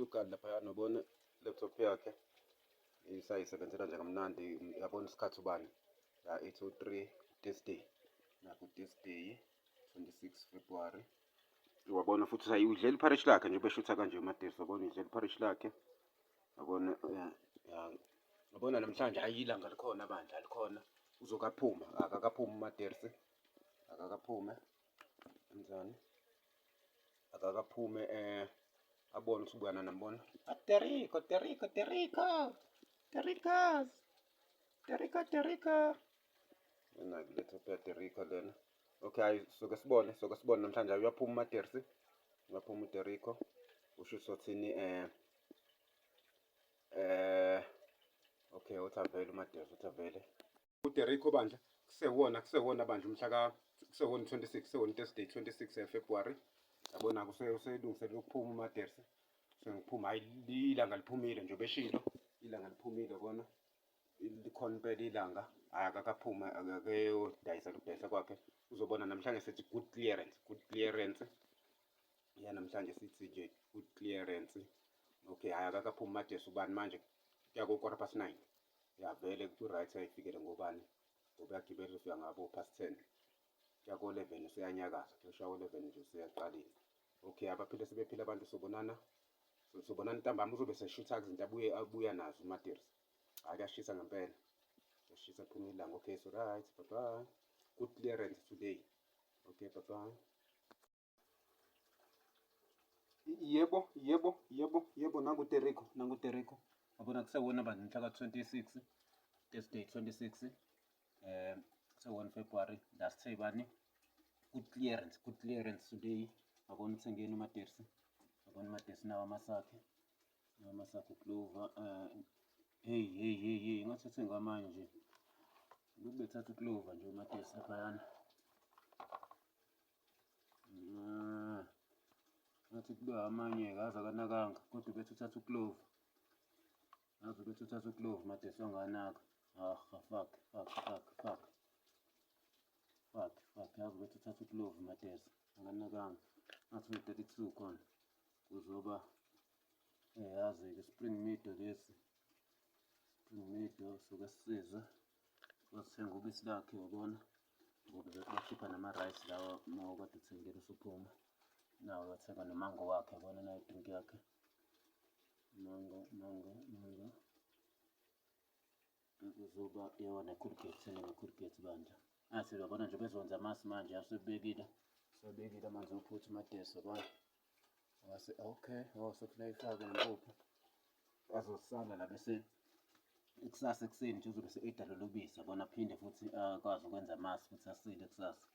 uGali laphaya nobona laptop yakhe isayisebenzela nje kamnandi. Yabona isikhathi ubani la 8:03 Thursday, naku Thursday 26 February. Wabona futhi udlela ipharishi lakhe nje ubeshutha kanje uMadesi, wabona udlela ipharishi lakhe. Wabona wabona namhlanje hayi ilanga likhona bandla likhona, uzokaphuma akakaphumi uMadesi, akakaphume enzani, akakaphume abone ukuthi ubuyana nambona Terrica yena laptop ya Terrica lena. Okay, hayi soke sibone namhlanje uyaphuma uMadesi, uyaphuma uTerrico. Usho sothini okay, uthambele uMadesi, uthambele uTerrico bandla. Kusewona bandla umhla kusewona 26, kusewona Thursday 26 February. Yabona uselungiselela ukuphuma uMadesi. Sengiphuma hayi ilanga liphumile nje beshilo, ilanga liphumile bona likhona impela ilanga. Akakaphuma akakeyodayisa lokudayisa kwakhe. Uzobona namhlanje sithi good clearance. Ya namhlanje sithi nje good clearance. Okay, hayi akakaphumi uMadesi. Ubani manje? Kuya ku9:15. Ya vele ku-right ayifikele ngobani? Ngoba uyagibela ufika ngabo past 10. Kuya ku11 useyanyakaza. Kushaya 11 nje useyaqalile. Okay, abaphile sebephila abantu sobonana ntambama. Uzobe seshutha izinto abuya nazo uMadesi. Hayi kuyashisa ngempela. Kuyashisa kuphuma ilanga. Okay, so right. Bye bye. Good clearance today. Okay, bye bye. Yebo nangu Terrico. Wabona kusewona bandla mhla ka-26 Thursday 26 kusewona February. Dasithe bani? Good clearance today. Wabona uthengeni uMadesi. Wabona uMadesi nawo amasakhe uClover. Hey ngathi uthenga amanye nje. Lokhu bethatha uClover nje uMadesi laphayana. Ngathi kuba amanye akaze akanakanga, kodwa bethu uthatha uClover. Ngaze bethu uthatha uClover uMadesi wanganaka. Fuck. Yazi bethu uthatha uClover uMadesi anganakanga. Ngathi u-32 khona. Kuzoba yazi-ke Spring Meadow lesi. Spring Meadow soke sisiza. Wasithenga ubisi lakhe wabona. Ngoba bakhipha nama-rice lawa mawukade uthengela usuphuma. Nawe wathenga nomango wakhe, yabona nayo idrink yakhe. Mango. Kuzoba yona Colgate bandla. Yabona nje bezonza amasi manje asebekile amanzi ophuthu uMadesi yabona. Okay, sekufuneka ifake nempuphu. Azosala la bese ikusasa ekuseni nje uzobe se-eda lolu bisi yabona, aphinde futhi akwazi ukwenza amasi futhi asile kusasa.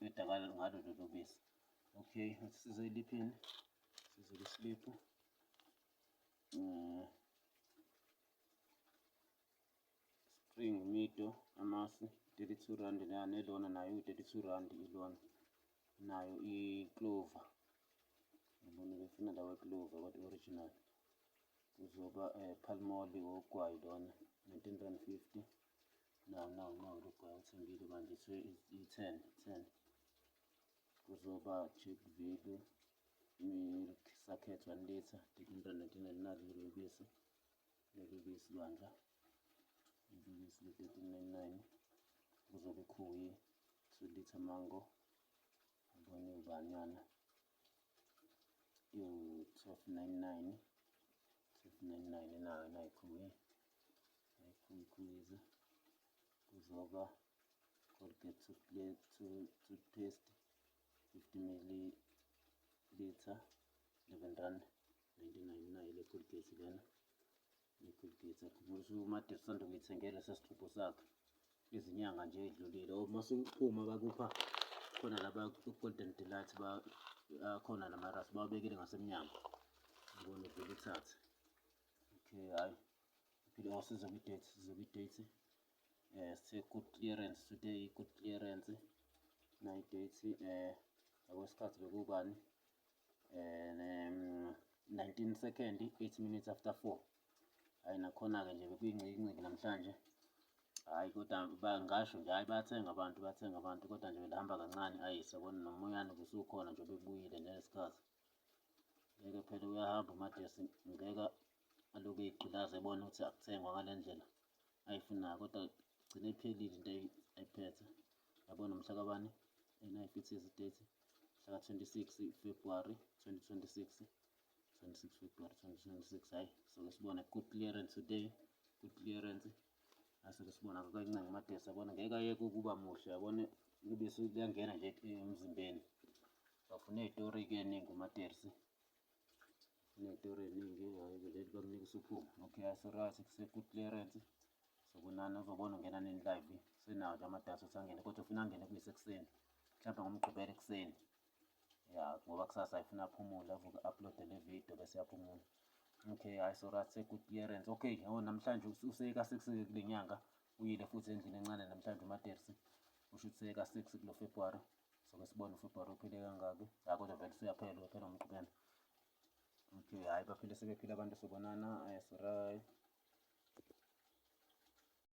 Eda ngalo lolu bisi. Okay, athi size iliphini. Size lisliphu. Spring Meadow amasi 32 rand nelona nayo 32 rand ilona. Nayo iClover. Yabona befuna lawa iClover kodwa original. Kuzoba Palmolive ogwayi lona 19.50 rand. No lugwayi uthengile manje i-10. Kuzoba Jackville milk sacket 1 litre 13.99 lolu bisi bandla. Ibisi le-13.99. Kuzobe Khuyi 2 litre mango. Ubone ubanyana u-12.99 nayo Khuyi. Khuyize. Kuzoba Colgate toothpaste 50 ml 11.99 le Colgate lena. Colgate akhubuza uMadesi usanda kuyithengela sesixubho sakhe izinyanga nje edlulile. Uma suphuma bakupha khona laba Golden Delight khona namarasi bawabekile ngasemnyango. Ngibona vele uthathe. Okay, hayi phela sizobe i-date sithe good clearance today, good clearance nayi date akwesikhathi bekubani 19 second 8 minutes after 4. Hayi nakhona-ke nje bekuyingciki namhlanje. Hayi kodwa bangasho nje hayi bathenga abantu kodwa nje belihamba kancane. Hayi sabona nomoyana kusukhona nje bebuyile ngesikhathi. ngeke phela uyahamba uMadesi, ngeke alokhu ey'gqilaza ebona ukuthi akuthengwa ngale ndlela ayifunayo, kodwa gcine iphelile into ayiphethe. Yabona mhla kabani enayifithiza idate mhlaka 26 February 2026, 26 February 2026. Hhayi soke sibona good clearance today, good clearance. Soke sibona kancane uMadesi yabona ngeke ayeke ukuba muhle, yabona ubisi luyangena nje emzimbeni. Bafuna iy'tori-ke ey'ningi uMadesi, iy'tori ey'ningi. Hhayi leli bakunika usuphuma. Okay, hhayi so-right kuse-good clearance. Sobonana uzobona ungena nini live, senawo nje amadasi ukuthi angene, kodwa ufuna angene kuyisekuseni, mhlawumbe ngoMgqibelo ekuseni. Ya ngoba kusasa ayifuna aphumule, avuke upload le video bese yaphumula. Okay, hhayi so-right se-good clearance. Okay, yabo namhlanje useka-6 kule nyanga, uyile futhi endlini encane namhlanje uMadesi. Usho ukuthi seka-6 kulo February. Soke sibone uFebruary uphile kangaki. Hhayi kodwa vele usuyaphela, uyaphela ngoMgqibelo. Okay, hhayi baphile sebephila abantu sobonana, so right.